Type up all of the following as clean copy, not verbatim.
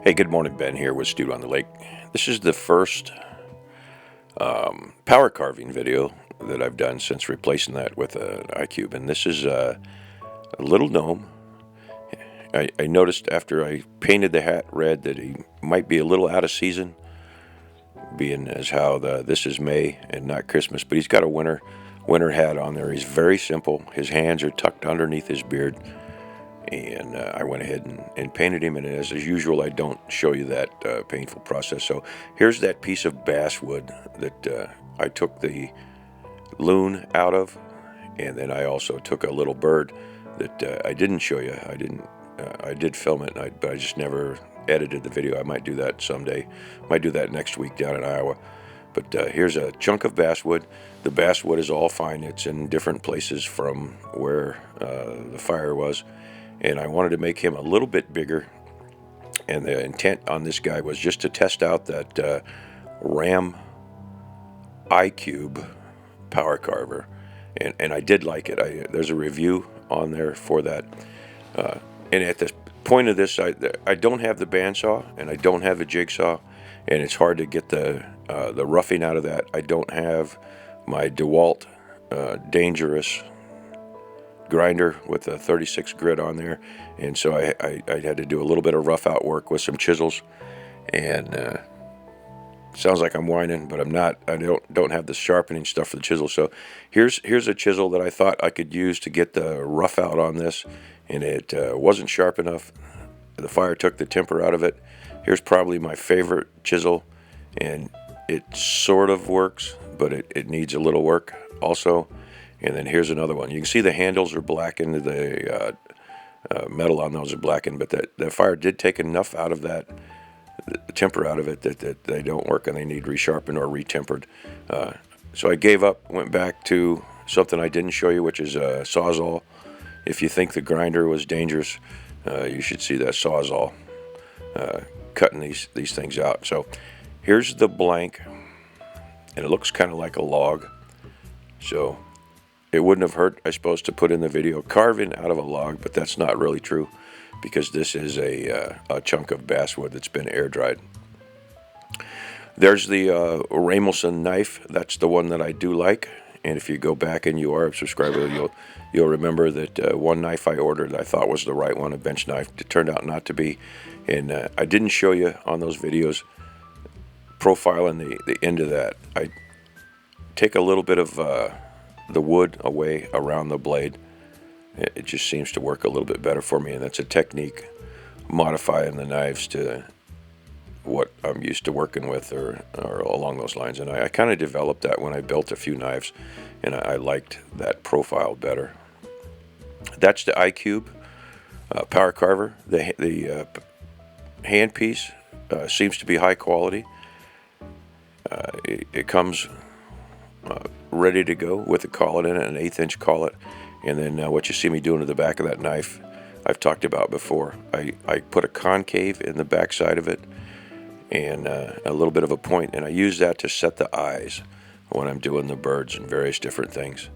Hey, good morning. Ben here with Stu on the Lake. This is the first power carving video that I've done since replacing that with an Icube, and this is a little gnome. I noticed after I painted the hat red that he might be a little out of season, being as how this is May and not Christmas, but he's got a winter hat on there. He's very simple. His hands are tucked underneath his beard. And I went ahead and painted him, and as usual, I don't show you that painful process. So here's that piece of basswood that I took the loon out of, and then I also took a little bird that I didn't show you. I did film it, but I just never edited the video. I might do that someday. Might do that next week down in Iowa. But here's a chunk of basswood. The basswood is all fine. It's in different places from where the fire was. And I wanted to make him a little bit bigger, and the intent on this guy was just to test out that Ram Icube power carver, and I did like it. There's a review on there for that, and at the point of this, I don't have the bandsaw, and I don't have a jigsaw, and it's hard to get the roughing out of that. I don't have my DeWalt dangerous grinder with a 36 grit on there, and so I had to do a little bit of rough out work with some chisels, and sounds like I'm whining, but I'm not. I don't have the sharpening stuff for the chisel. So here's a chisel that I thought I could use to get the rough out on this, and it wasn't sharp enough. The fire took the temper out of it. Here's probably my favorite chisel, and it sort of works, but it needs a little work also. And then here's another one. You can see the handles are blackened, the metal on those are blackened, but that fire did take enough out of that, the temper out of it, that they don't work and they need resharpened or retempered. So I gave up, went back to something I didn't show you, which is a Sawzall. If you think the grinder was dangerous, you should see that Sawzall cutting these things out. So here's the blank, and it looks kind of like a log. So it wouldn't have hurt, I suppose, to put in the video carving out of a log, but that's not really true because this is a chunk of basswood that's been air dried. There's the Ramelson knife. That's the one that I do like. And if you go back and you are a subscriber, you'll remember that one knife I ordered I thought was the right one, a bench knife. It turned out not to be. And I didn't show you on those videos profiling the end of that. I take a little bit of the wood away around the blade. It just seems to work a little bit better for me, and that's a technique, modifying the knives to what I'm used to working with or along those lines. And I kind of developed that when I built a few knives, and I liked that profile better. That's the Icube power carver. The handpiece seems to be high quality. It comes ready to go with a collet in it, an 1/8 inch collet, and then what you see me doing to the back of that knife I've talked about before. I put a concave in the back side of it and a little bit of a point, and I use that to set the eyes when I'm doing the birds and various different things,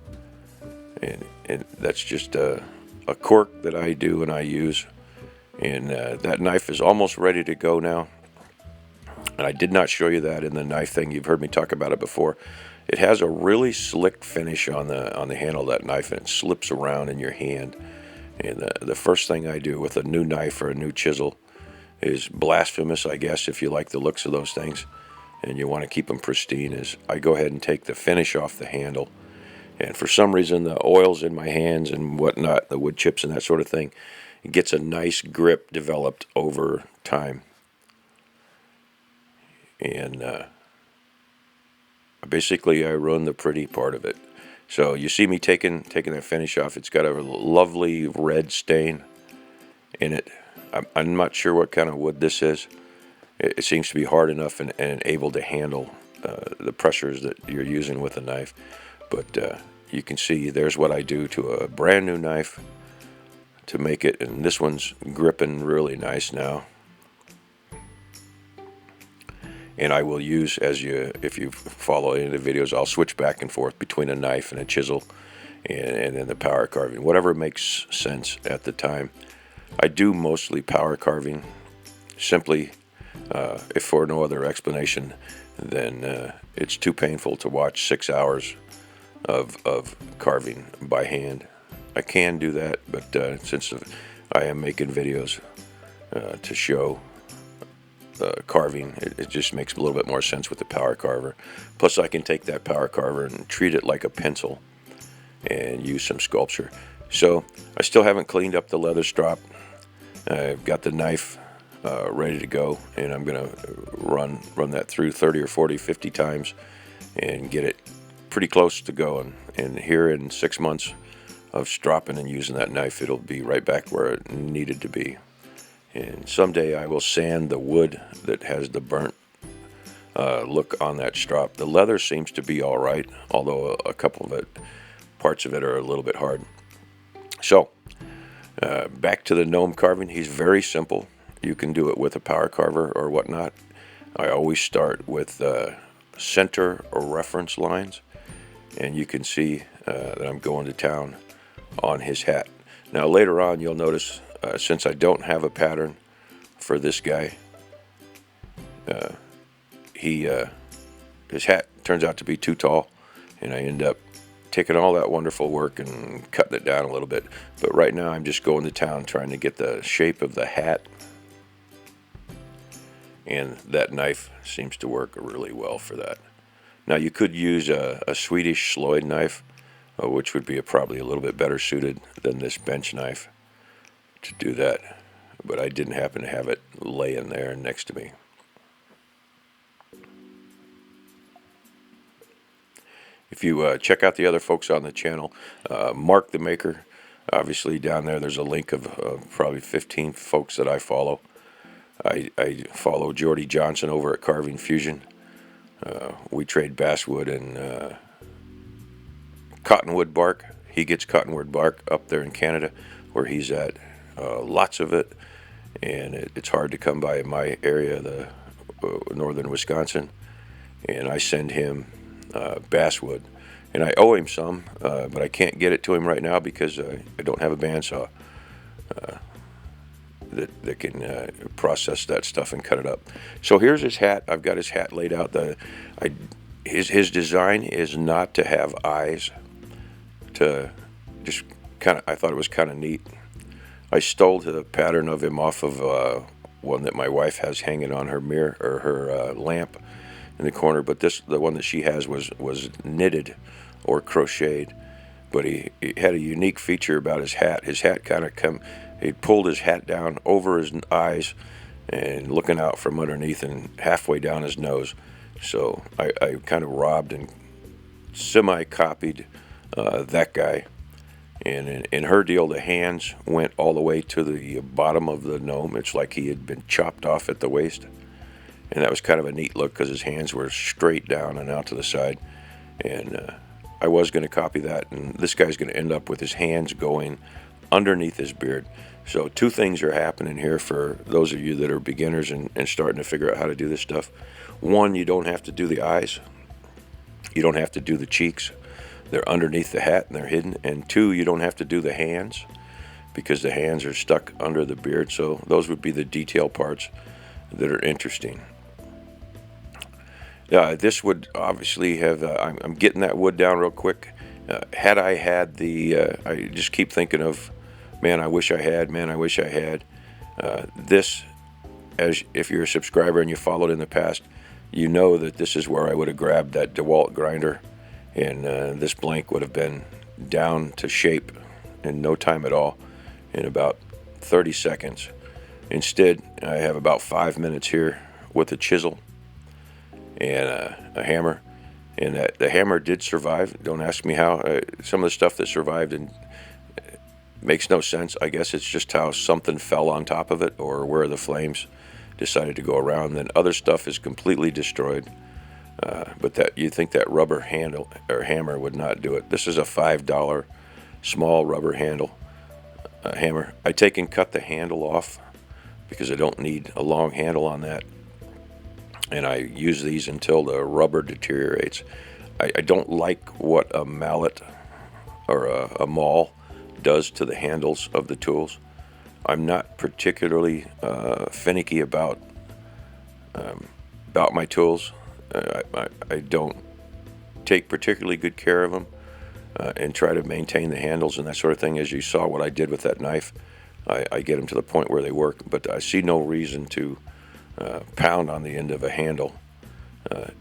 and that's just a quirk that I do and I use. And that knife is almost ready to go now, and I did not show you that in the knife thing. You've heard me talk about it before. It has a really slick finish on the handle of that knife, and it slips around in your hand. And the first thing I do with a new knife or a new chisel is blasphemous, I guess, if you like the looks of those things and you want to keep them pristine, is I go ahead and take the finish off the handle. And for some reason, the oils in my hands and whatnot, the wood chips and that sort of thing, it gets a nice grip developed over time. And basically I ruin the pretty part of it. So you see me taking that finish off. It's got a lovely red stain in it. I'm not sure what kind of wood this is. It seems to be hard enough and able to handle the pressures that you're using with a knife. But you can see there's what I do to a brand new knife to make it, and this one's gripping really nice now. And I will use, if you follow any of the videos, I'll switch back and forth between a knife and a chisel and then the power carving, whatever makes sense at the time. I do mostly power carving simply, if for no other explanation, then it's too painful to watch 6 hours of carving by hand. I can do that, but since I am making videos to show carving, it just makes a little bit more sense with the power carver. Plus I can take that power carver and treat it like a pencil and use some sculpture. So I still haven't cleaned up the leather strop. I've got the knife ready to go, and I'm gonna run that through 30 or 40, 50 times and get it pretty close to going. And here in 6 months of stropping and using that knife, it'll be right back where it needed to be. And someday I will sand the wood that has the burnt look on that strop. The leather seems to be all right, although a couple of parts of it are a little bit hard. So back to the gnome carving. He's very simple. You can do it with a power carver or whatnot. I always start with center or reference lines, and you can see that I'm going to town on his hat. Now later on you'll notice, since I don't have a pattern for this guy, his hat turns out to be too tall, and I end up taking all that wonderful work and cutting it down a little bit. But right now I'm just going to town trying to get the shape of the hat, and that knife seems to work really well for that. Now you could use a Swedish Sloyd knife, which would be probably a little bit better suited than this bench knife to do that, but I didn't happen to have it laying there next to me. If you check out the other folks on the channel, Mark the Maker, obviously down there's a link of probably 15 folks that I follow. I follow Jordy Johnson over at Carving Fusion. We trade basswood and cottonwood bark. He gets cottonwood bark up there in Canada where he's at. Lots of it, and it's hard to come by in my area, the northern Wisconsin, and I send him basswood, and I owe him some, but I can't get it to him right now because I don't have a bandsaw that can process that stuff and cut it up. So here's his hat. I've got his hat laid out. His design is not to have eyes, to just kind of, I thought it was kind of neat. I stole the pattern of him off of one that my wife has hanging on her mirror or her lamp in the corner, but the one that she has was knitted or crocheted. But he had a unique feature about his hat. His hat kind of he pulled his hat down over his eyes and looking out from underneath and halfway down his nose. So I kind of robbed and semi-copied that guy. And in her deal, the hands went all the way to the bottom of the gnome. It's like he had been chopped off at the waist. And that was kind of a neat look because his hands were straight down and out to the side. And I was going to copy that. And this guy's going to end up with his hands going underneath his beard. So two things are happening here for those of you that are beginners and starting to figure out how to do this stuff. One, you don't have to do the eyes. You don't have to do the cheeks. They're underneath the hat and they're hidden. And two, you don't have to do the hands because the hands are stuck under the beard. So those would be the detail parts that are interesting. This would obviously have, I'm getting that wood down real quick. Had I had I just keep thinking of, man, I wish I had, this, as if you're a subscriber and you followed in the past, you know that this is where I would have grabbed that DeWalt grinder, and this blank would have been down to shape in no time at all, in about 30 seconds. Instead, I have about 5 minutes here with a chisel and a hammer, and the hammer did survive. Don't ask me how. Some of the stuff that survived and makes no sense. I guess it's just how something fell on top of it or where the flames decided to go around. Then other stuff is completely destroyed. But that you think that rubber handle or hammer would not do it. This is a $5 small rubber handle hammer. I take and cut the handle off because I don't need a long handle on that. And I use these until the rubber deteriorates. I don't like what a mallet or a maul does to the handles of the tools. I'm not particularly finicky about my tools. I don't take particularly good care of them and try to maintain the handles and that sort of thing. As you saw what I did with that knife, I get them to the point where they work, but I see no reason to pound on the end of a handle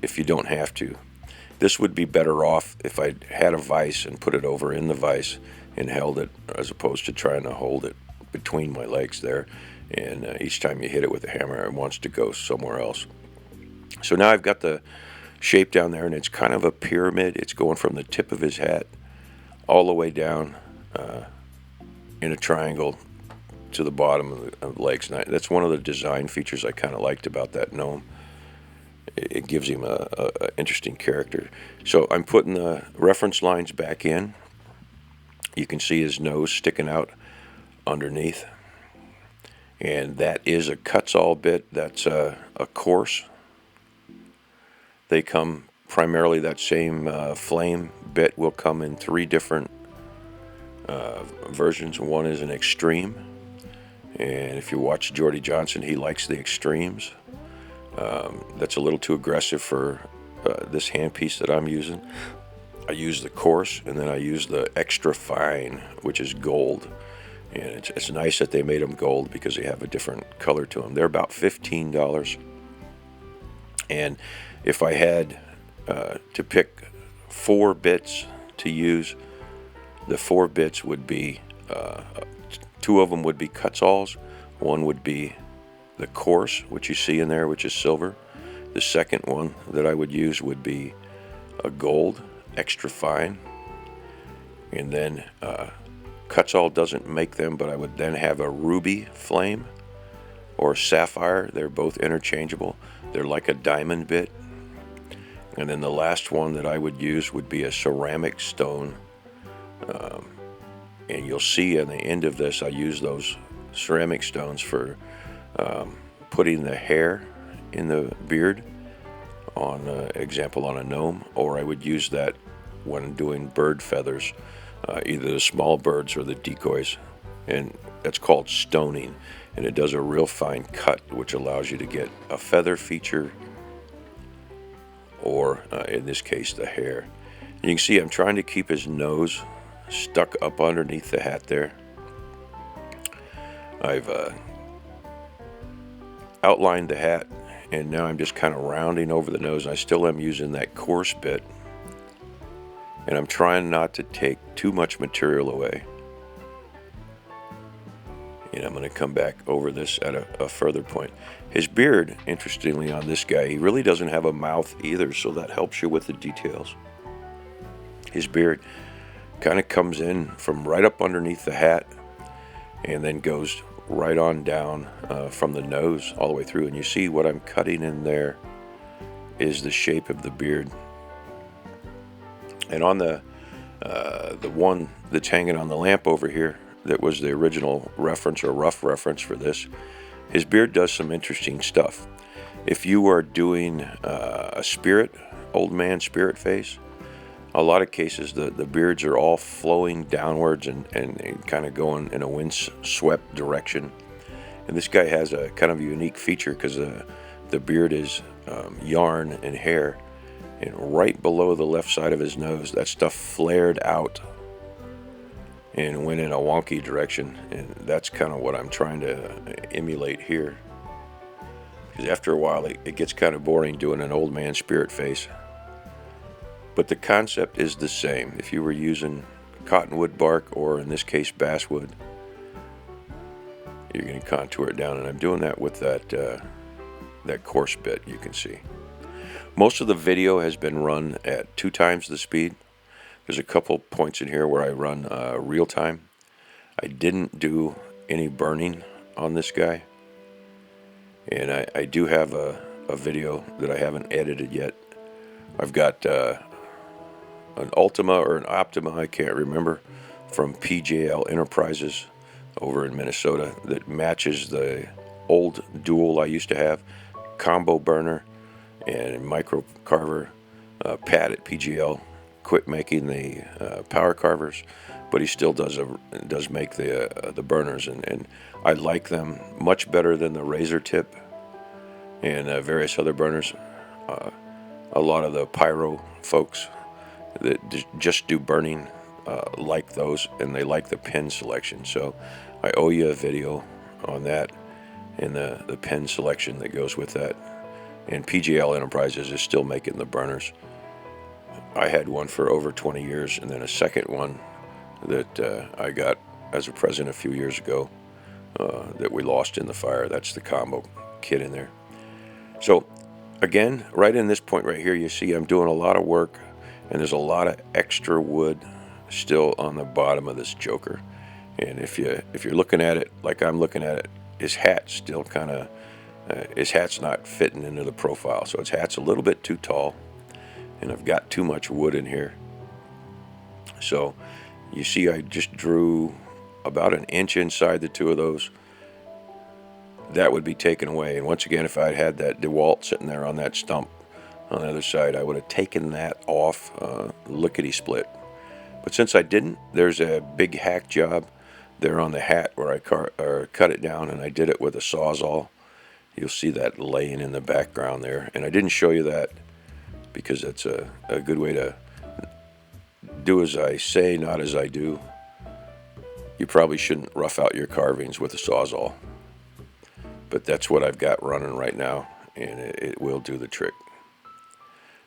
if you don't have to. This would be better off if I had a vise and put it over in the vise and held it, as opposed to trying to hold it between my legs there, and each time you hit it with a hammer it wants to go somewhere else. So now I've got the shape down there, and it's kind of a pyramid. It's going from the tip of his hat all the way down in a triangle to the bottom of the legs. And that's one of the design features I kind of liked about that gnome. It gives him a interesting character. So I'm putting the reference lines back in. You can see his nose sticking out underneath, and that is a cuts-all bit. That's a coarse. They come primarily, that same flame bit will come in 3 different versions. One is an extreme, and if you watch Jordy Johnson, he likes the extremes. That's a little too aggressive for this handpiece that I'm using. I use the coarse, and then I use the extra fine, which is gold. And it's nice that they made them gold because they have a different color to them. They're about $15. And if I had to pick 4 bits to use, the 4 bits would be, 2 of them would be cuts-alls. One would be the coarse, which you see in there, which is silver. The second one that I would use would be a gold, extra fine. And then cuts-all doesn't make them, but I would then have a ruby flame or sapphire. They're both interchangeable. They're like a diamond bit. And then the last one that I would use would be a ceramic stone. And you'll see on the end of this, I use those ceramic stones for putting the hair in the beard, on example on a gnome, or I would use that when doing bird feathers, either the small birds or the decoys, and that's called stoning, and it does a real fine cut, which allows you to get a feather feature, or in this case the hair. And you can see I'm trying to keep his nose stuck up underneath the hat there. I've outlined the hat, and now I'm just kind of rounding over the nose. I still am using that coarse bit, and I'm trying not to take too much material away. And I'm going to come back over this at a further point. His beard, interestingly, on this guy, he really doesn't have a mouth either, so that helps you with the details. His beard kind of comes in from right up underneath the hat and then goes right on down from the nose all the way through. And you see what I'm cutting in there is the shape of the beard. And on the one that's hanging on the lamp over here, that was the original reference or rough reference for this, his beard does some interesting stuff. If you are doing a spirit, old man spirit face, a lot of cases the beards are all flowing downwards and kind of going in a wind-swept direction. And this guy has a kind of unique feature because the beard is yarn and hair, and right below the left side of his nose, that stuff flared out and went in a wonky direction, and that's kind of what I'm trying to emulate here. Because after a while it gets kind of boring doing an old man spirit face. But the concept is the same. If you were using cottonwood bark, or in this case basswood, you're going to contour it down, and I'm doing that with that coarse bit, you can see. Most of the video has been run at 2 times the speed. There's a couple points in here where I run real time. I didn't do any burning on this guy, and I do have a video that I haven't edited yet. I've got an Ultima or an Optima, I can't remember, from PJL Enterprises over in Minnesota that matches the old dual I used to have, combo burner and micro carver. Pat at PGL quit making the power carvers, but he still does make the burners, and I like them much better than the razor tip and various other burners. A lot of the pyro folks that just do burning like those, and they like the pen selection. So I owe you a video on that and the pen selection that goes with that. And PGL Enterprises is still making the burners. I had one for over 20 years, and then a second one that I got as a present a few years ago that we lost in the fire. That's the combo kit in there. So again, right in this point right here, you see I'm doing a lot of work, and there's a lot of extra wood still on the bottom of this joker. And if you're looking at it like I'm looking at it, his hat's still kind of his hat's not fitting into the profile, so his hat's a little bit too tall, and I've got too much wood in here. So you see I just drew about an inch inside the two of those. That would be taken away, and once again, if I'd had that DeWalt sitting there on that stump on the other side, I would have taken that off lickety split. But since I didn't, there's a big hack job there on the hat where I cut it down, and I did it with a Sawzall. You'll see that laying in the background there, and I didn't show you that because that's a good way to do as I say, not as I do. You probably shouldn't rough out your carvings with a Sawzall, but that's what I've got running right now, and it will do the trick.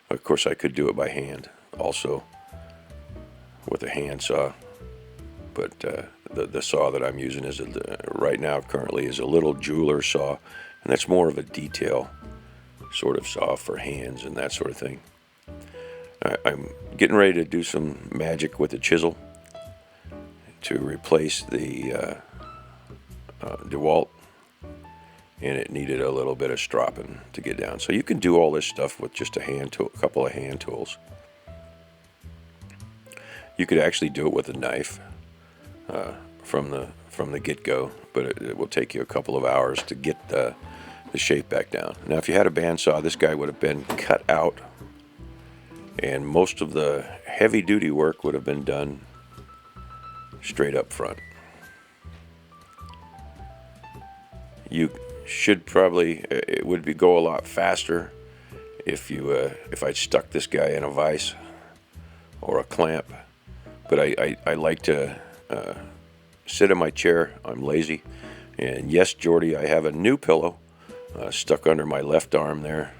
Of course, I could do it by hand also with a hand saw, but the saw that I'm using is right now currently is a little jeweler saw, and that's more of a detail sort of saw for hands and that sort of thing. I'm getting ready to do some magic with the chisel to replace the DeWalt, and it needed a little bit of stropping to get down. So you can do all this stuff with just a hand tool, a couple of hand tools. You could actually do it with a knife from the get-go, but it will take you a couple of hours to get the shape back down. Now, if you had a bandsaw, this guy would have been cut out, and most of the heavy-duty work would have been done straight up front. You should probably, it would go a lot faster if I stuck this guy in a vise or a clamp. But I like to sit in my chair. I'm lazy. And yes, Jordy, I have a new pillow stuck under my left arm there.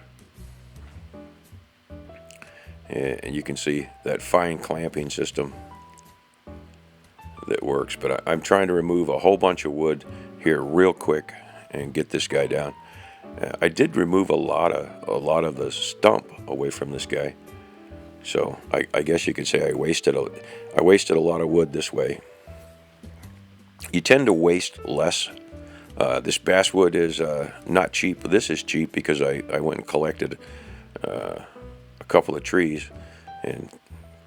And you can see that fine clamping system that works. But I'm trying to remove a whole bunch of wood here real quick and get this guy down. I did remove a lot of the stump away from this guy. So I guess you could say I wasted a lot of wood this way. You tend to waste less. This basswood is not cheap. This is cheap because I went and collected a couple of trees and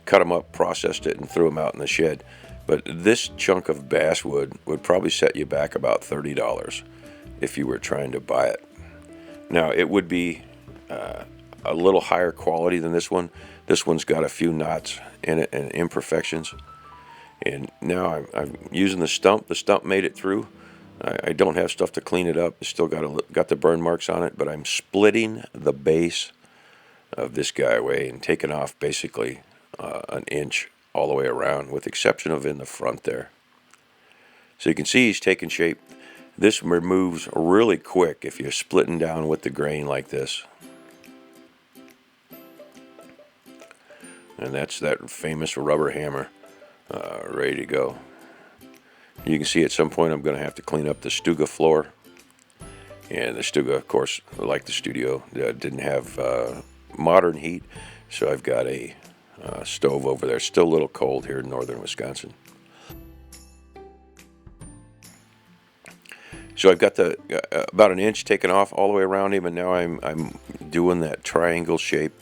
cut them up, processed it, and threw them out in the shed. But this chunk of basswood would probably set you back about $30 if you were trying to buy it. Now, it would be a little higher quality than this one. This one's got a few knots in it and imperfections. And now I'm using the stump. The stump made it through. I don't have stuff to clean it up. It's still got the burn marks on it, but I'm splitting the base of this guy away and taking off basically an inch all the way around, with the exception of in the front there. So you can see he's taking shape. This removes really quick if you're splitting down with the grain like this. And that's that famous rubber hammer ready to go. You can see at some point I'm going to have to clean up the Stuga floor. And the Stuga, of course, like the studio, didn't have modern heat, so I've got a stove over there. Still a little cold here in northern Wisconsin. So I've got about an inch taken off all the way around him, and now I'm doing that triangle shape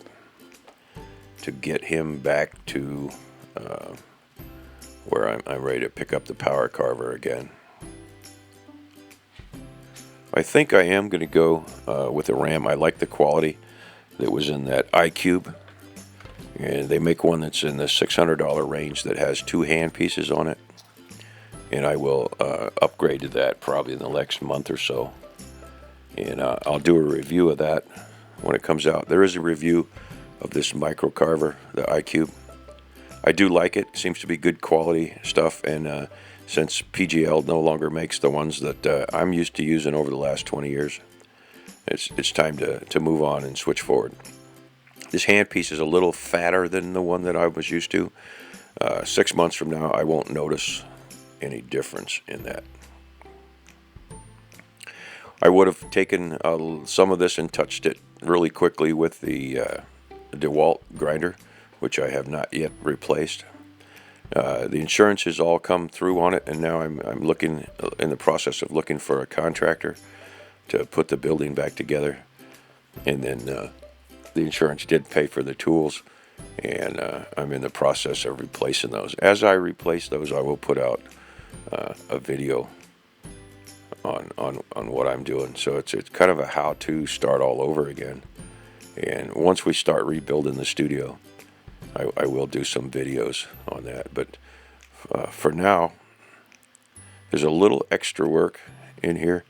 to get him back to where I'm ready to pick up the power carver again. I think I am going to go with a Ram. I like the quality that was in that Icube. And they make one that's in the $600 range that has 2 hand pieces on it. And I will upgrade to that probably in the next month or so. And I'll do a review of that when it comes out. There is a review of this micro carver, the Icube. I do like it. Seems to be good quality stuff. And since PGL no longer makes the ones that I'm used to using over the last 20 years, it's time to move on and switch forward. This handpiece is a little fatter than the one that I was used to. 6 months from now, I won't notice any difference in that. I would have taken some of this and touched it really quickly with the DeWalt grinder, which I have not yet replaced. The insurance has all come through on it, and now I'm looking in the process of looking for a contractor to put the building back together. And then the insurance did pay for the tools, and I'm in the process of replacing those. As I replace those, I will put out a video on what I'm doing. So it's kind of a how-to start all over again. And once we start rebuilding the studio, I will do some videos on that. But for now, there's a little extra work in here,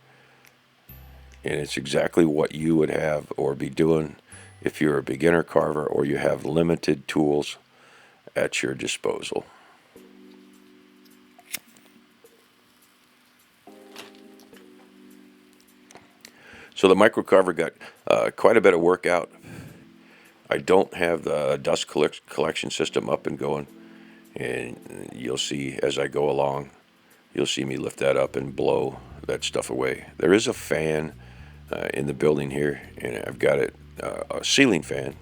and it's exactly what you would have or be doing if you're a beginner carver or you have limited tools at your disposal. So the micro carver got quite a bit of work out. I don't have the dust collection system up and going, and you'll see as I go along, you'll see me lift that up and blow that stuff away. There is a fan in the building here, and I've got it a ceiling fan,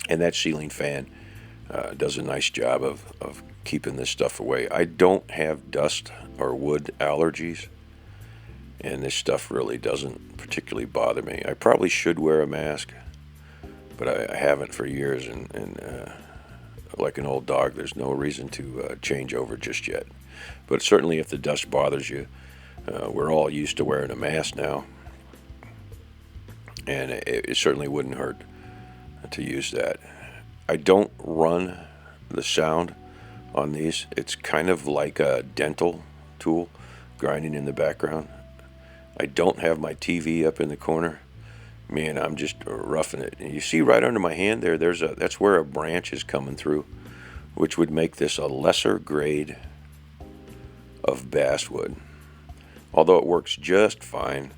and that ceiling fan does a nice job of keeping this stuff away. I don't have dust or wood allergies, and this stuff really doesn't particularly bother me. I probably should wear a mask, but I haven't for years, and like an old dog, there's no reason to change over just yet. But certainly if the dust bothers you, we're all used to wearing a mask now, and it certainly wouldn't hurt to use that. I don't run the sound on these. It's kind of like a dental tool grinding in the background. I don't have my TV up in the corner. Man, I'm just roughing it. And you see right under my hand there, that's where a branch is coming through, which would make this a lesser grade of basswood. Although it works just fine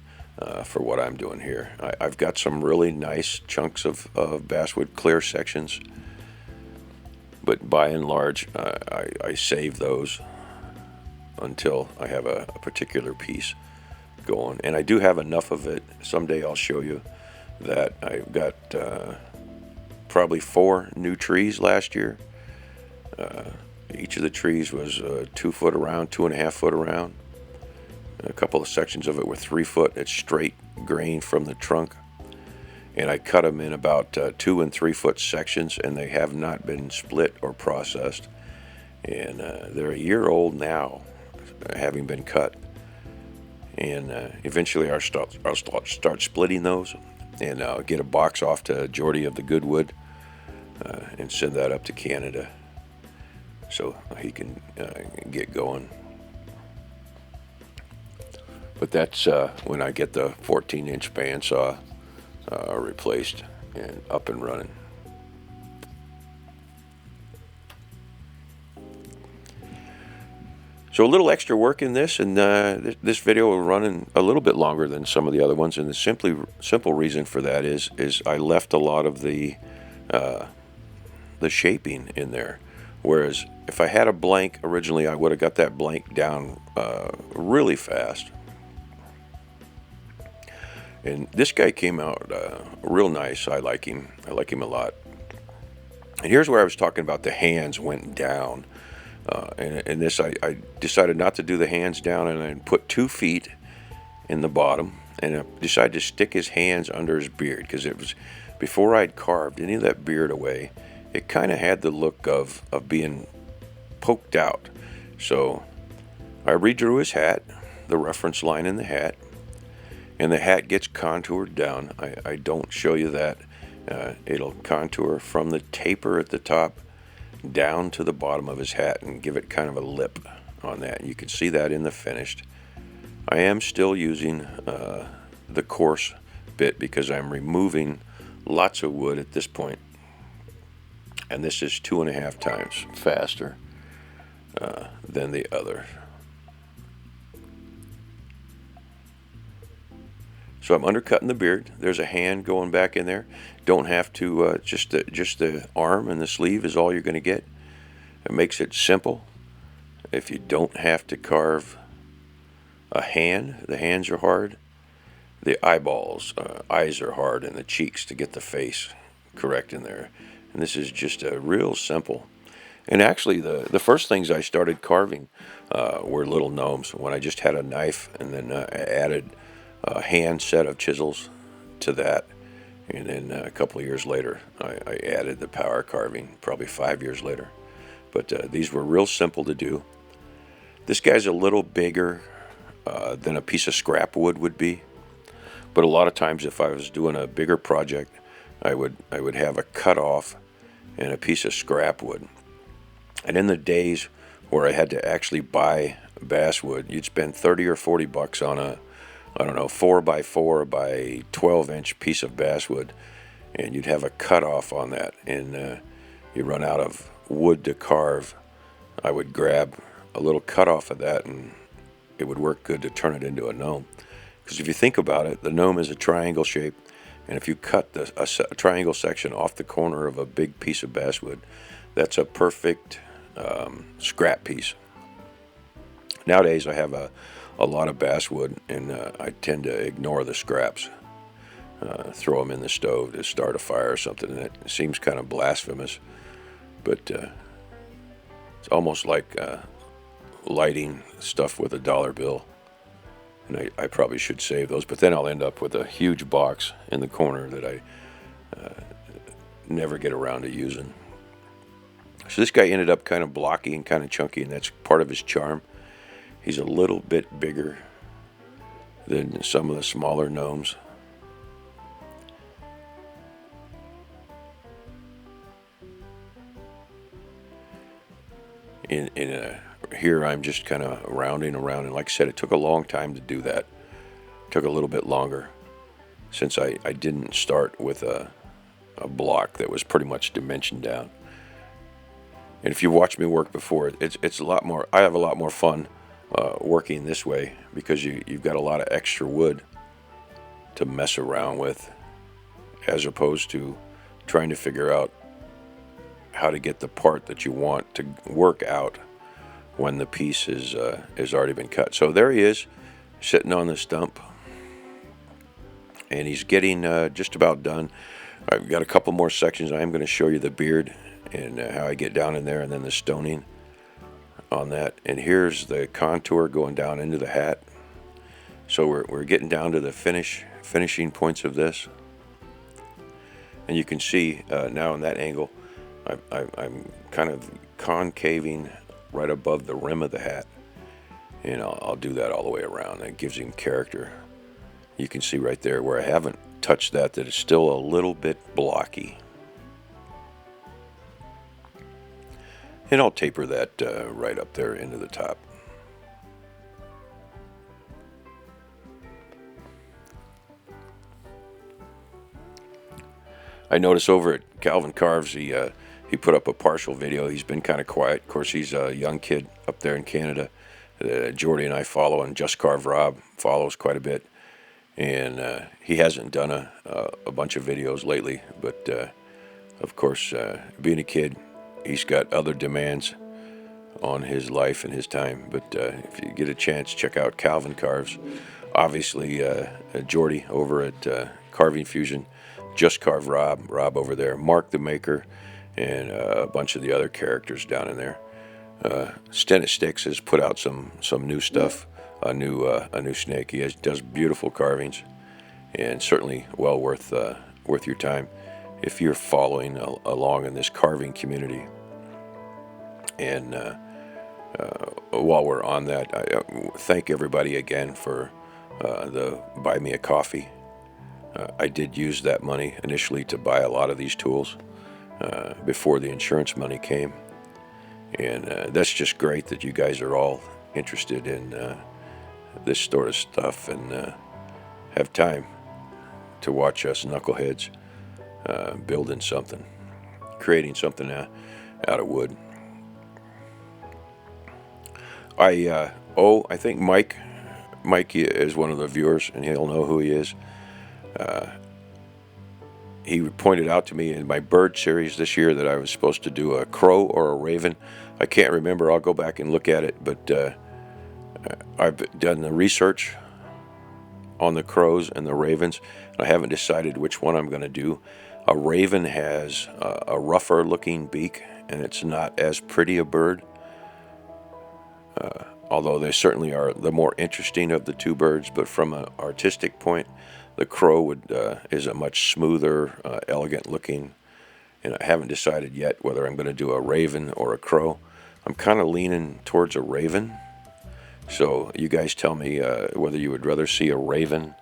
for what I'm doing here. I've got some really nice chunks of basswood clear sections, but by and large, I save those until I have a particular piece going. And I do have enough of it. Someday I'll show you that I've got probably 4 new trees last year. Each of the trees was 2 foot around, 2.5 foot around. A couple of sections of it were 3 foot. It's straight grain from the trunk. And I cut them in about 2 and 3 foot sections, and they have not been split or processed. And they're a year old now, having been cut. And eventually I'll start splitting those, and I'll get a box off to Jordy of the Goodwood and send that up to Canada so he can get going. But that's when I get the 14-inch bandsaw replaced and up and running. So a little extra work in this, and this video will run a little bit longer than some of the other ones, and the simple reason for that is I left a lot of the shaping in there. Whereas if I had a blank originally, I would have got that blank down really fast. And this guy came out real nice. I like him. I like him a lot. And here's where I was talking about the hands went down. And this, I decided not to do the hands down, and I put 2 feet in the bottom, and I decided to stick his hands under his beard, because it was before I'd carved any of that beard away. It kind of had the look of being poked out. So I redrew his hat, the reference line in the hat, and the hat gets contoured down. I don't show you that It'll contour from the taper at the top down to the bottom of his hat and give it kind of a lip on that. You can see that in the finished. I am still using the coarse bit because I'm removing lots of wood at this point, and this is 2.5 times faster than the other. So I'm undercutting the beard. There's a hand going back in there. Don't have to, just the arm and the sleeve is all you're going to get. It makes it simple. If you don't have to carve a hand, the hands are hard. The eyeballs, eyes are hard, and the cheeks to get the face correct in there. And this is just a real simple. And actually, the first things I started carving were little gnomes when I just had a knife, and then I added a hand set of chisels to that. And then a couple of years later, I added the power carving, probably 5 years later. But these were real simple to do. This guy's a little bigger than a piece of scrap wood would be. But a lot of times if I was doing a bigger project, I would have a cutoff and a piece of scrap wood. And in the days where I had to actually buy basswood, you'd spend 30 or 40 bucks on a, I don't know, 4x4 by 12-inch piece of basswood, and you'd have a cutoff on that, and you run out of wood to carve. I would grab a little cutoff of that, and it would work good to turn it into a gnome. Because if you think about it, the gnome is a triangle shape, and if you cut a triangle section off the corner of a big piece of basswood, that's a perfect scrap piece. Nowadays I have a lot of basswood, and I tend to ignore the scraps, throw them in the stove to start a fire or something, and it seems kind of blasphemous, but it's almost like lighting stuff with a dollar bill. And I probably should save those, but then I'll end up with a huge box in the corner that I never get around to using. So this guy ended up kind of blocky and kind of chunky, and that's part of his charm. He's a little bit bigger than some of the smaller gnomes. Here I'm just kind of rounding around, and like I said, it took a long time to do that. It took a little bit longer since I didn't start with a block that was pretty much dimensioned down. And if you watched me work before, it's a lot more. I have a lot more fun working this way because you've got a lot of extra wood to mess around with, as opposed to trying to figure out how to get the part that you want to work out when the piece has already been cut. So there he is, sitting on the stump, and he's getting just about done. I've got a couple more sections. I am going to show you the beard and how I get down in there, and then the stoning on that. And here's the contour going down into the hat. So we're getting down to the finishing points of this, and you can see now in that angle, I'm kind of concaving right above the rim of the hat, and I'll do that all the way around. It gives him character. You can see right there where I haven't touched that it's still a little bit blocky. And I'll taper that right up there into the top. I notice over at Calvin Carves, he put up a partial video. He's been kind of quiet. Of course, he's a young kid up there in Canada. Jordy and I follow, and Just Carve Rob follows quite a bit. And he hasn't done a bunch of videos lately. But, of course, being a kid, he's got other demands on his life and his time. But if you get a chance, check out Calvin Carves. Obviously, Jordy over at Carving Fusion. Just Carve Rob over there. Mark the Maker, and a bunch of the other characters down in there. Stennis Sticks has put out some new stuff, a new snake. He does beautiful carvings, and certainly well worth your time if you're following along in this carving community. And while we're on that, I thank everybody again for the Buy Me a Coffee I did use that money initially to buy a lot of these tools before the insurance money came. And that's just great that you guys are all interested in this sort of stuff and have time to watch us knuckleheads building something, creating something out of wood. I think Mike is one of the viewers, and he'll know who he is. He pointed out to me in my bird series this year that I was supposed to do a crow or a raven. I can't remember. I'll go back and look at it, but I've done the research on the crows and the ravens, and I haven't decided which one I'm going to do. A raven has a rougher looking beak, and it's not as pretty a bird, although they certainly are the more interesting of the two birds. But from an artistic point, the crow is a much smoother, elegant looking, and I haven't decided yet whether I'm going to do a raven or a crow. I'm kind of leaning towards a raven, so you guys tell me whether you would rather see a raven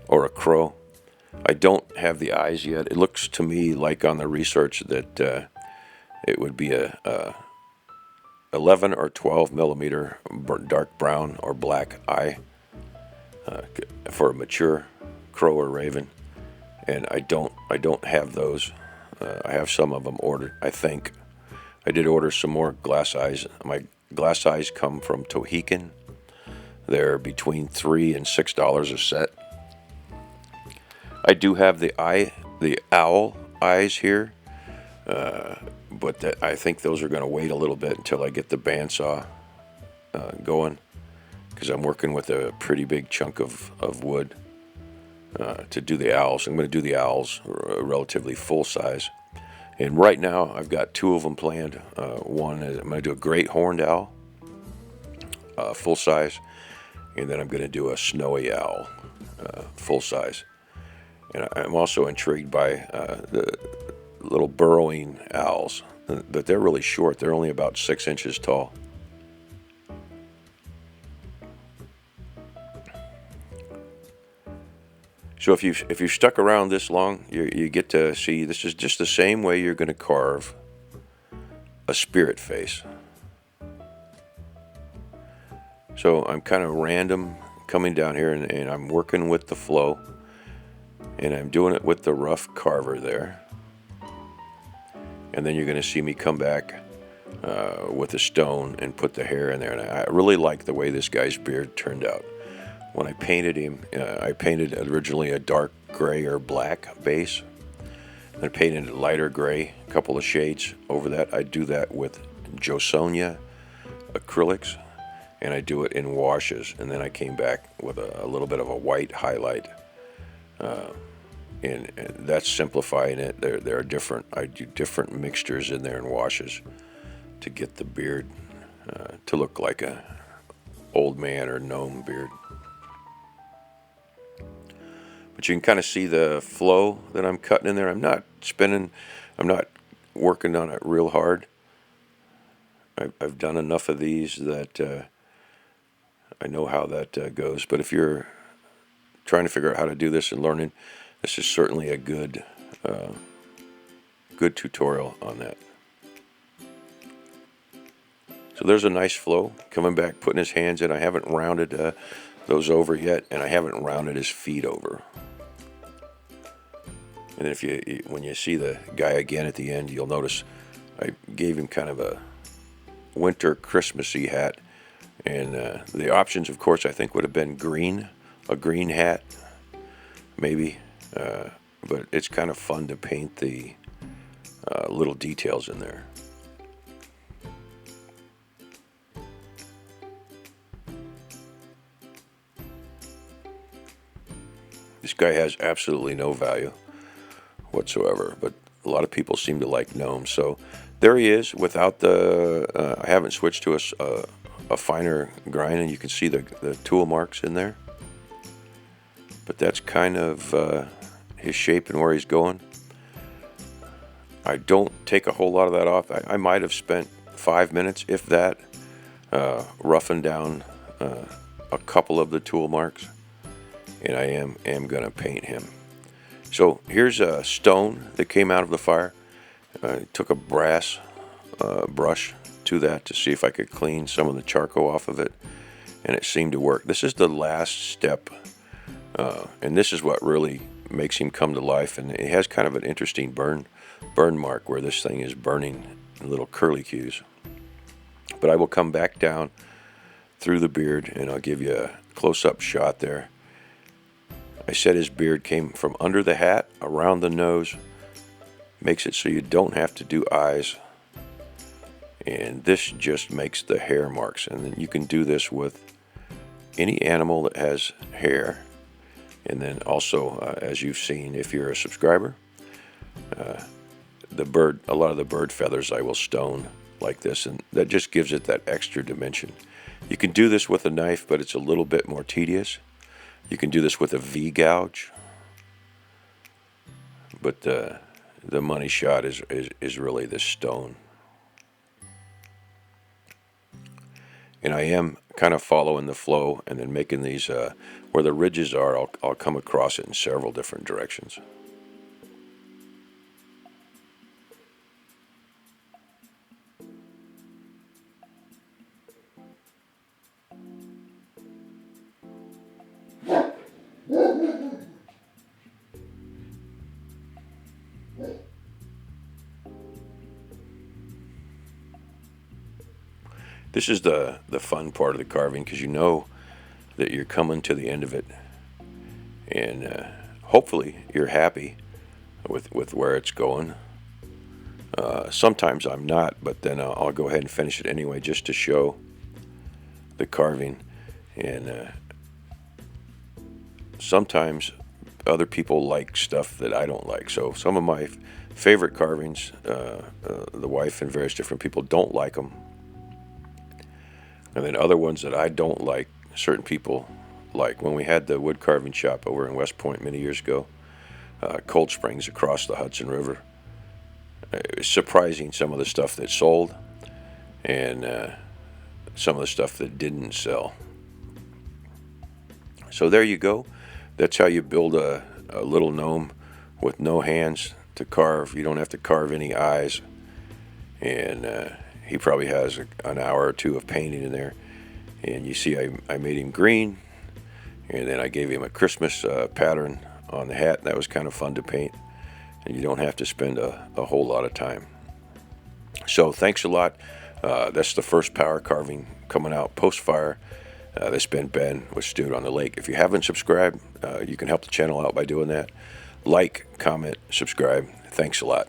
or a crow. I don't have the eyes yet. It looks to me like on the research that it would be a 11 or 12 millimeter dark brown or black eye for a mature crow or raven, and I don't have those. I have some of them ordered. I think I did order some more glass eyes. My glass eyes come from Tohican. They're between $3 and $6 a set. I do have the owl eyes here, but I think those are going to wait a little bit until I get the bandsaw going, because I'm working with a pretty big chunk of wood to do the owls. I'm going to do the owls relatively full size. And right now I've got two of them planned. One is I'm going to do a great horned owl, full size, and then I'm going to do a snowy owl, full size. And I'm also intrigued by the little burrowing owls, but they're really short. They're only about 6 inches tall. So if you stuck around this long, you get to see this is just the same way you're going to carve a spirit face. So I'm kind of random coming down here, and I'm working with the flow, and I'm doing it with the rough carver there. And then you're going to see me come back with a stone and put the hair in there. And I really like the way this guy's beard turned out. When I painted him, I painted originally a dark gray or black base. Then painted a lighter gray, a couple of shades over that. I do that with Josonia acrylics, and I do it in washes. And then I came back with a little bit of a white highlight. And that's simplifying it. There are different. I do different mixtures in there and washes to get the beard to look like a old man or gnome beard. But you can kind of see the flow that I'm cutting in there. I'm not spinning. I'm not working on it real hard. I've done enough of these that I know how that goes. But if you're trying to figure out how to do this and learning, this is certainly a good tutorial on that. So there's a nice flow. Coming back, putting his hands in. I haven't rounded those over yet, and I haven't rounded his feet over. And if when you see the guy again at the end, you'll notice I gave him kind of a winter Christmassy hat. And the options, of course, I think would have been green, a green hat, maybe. But it's kind of fun to paint the little details in there. This guy has absolutely no value whatsoever, but a lot of people seem to like gnomes. So there he is without the, I haven't switched to a finer grind, and you can see the tool marks in there. But that's kind of his shape and where he's going. I don't take a whole lot of that off. I might have spent 5 minutes, if that, roughing down a couple of the tool marks. and I am going to paint him. So here's a stone that came out of the fire. I took a brass brush to that to see if I could clean some of the charcoal off of it, and it seemed to work. This is the last step, and this is what really makes him come to life. And it has kind of an interesting burn mark where this thing is burning in little curlicues. But I will come back down through the beard, and I'll give you a close-up shot there. I said his beard came from under the hat, around the nose, makes it so you don't have to do eyes. And this just makes the hair marks. And then you can do this with any animal that has hair. And then also, as you've seen, if you're a subscriber, a lot of the bird feathers I will stone like this, and that just gives it that extra dimension. You can do this with a knife, but it's a little bit more tedious. You can do this with a V-gouge, but the money shot is really this stone. And I am kind of following the flow and then making these, where the ridges are, I'll come across it in several different directions. This is the fun part of the carving, because you know that you're coming to the end of it, and hopefully you're happy with where it's going. Sometimes I'm not, but then I'll go ahead and finish it anyway just to show the carving. And sometimes other people like stuff that I don't like. So some of my favorite carvings, the wife and various different people don't like them. And then other ones that I don't like, certain people like. When we had the wood carving shop over in West Point many years ago, Cold Springs across the Hudson River, it was surprising some of the stuff that sold and some of the stuff that didn't sell. So there you go. That's how you build a little gnome with no hands to carve. You don't have to carve any eyes. And he probably has an hour or two of painting in there. And you see I made him green, and then I gave him a Christmas pattern on the hat. That was kind of fun to paint, and you don't have to spend a whole lot of time. So thanks a lot. That's the first power carving coming out post-fire. This has been Ben with Stewed on the Lake. If you haven't subscribed, you can help the channel out by doing that. Like, comment, subscribe. Thanks a lot.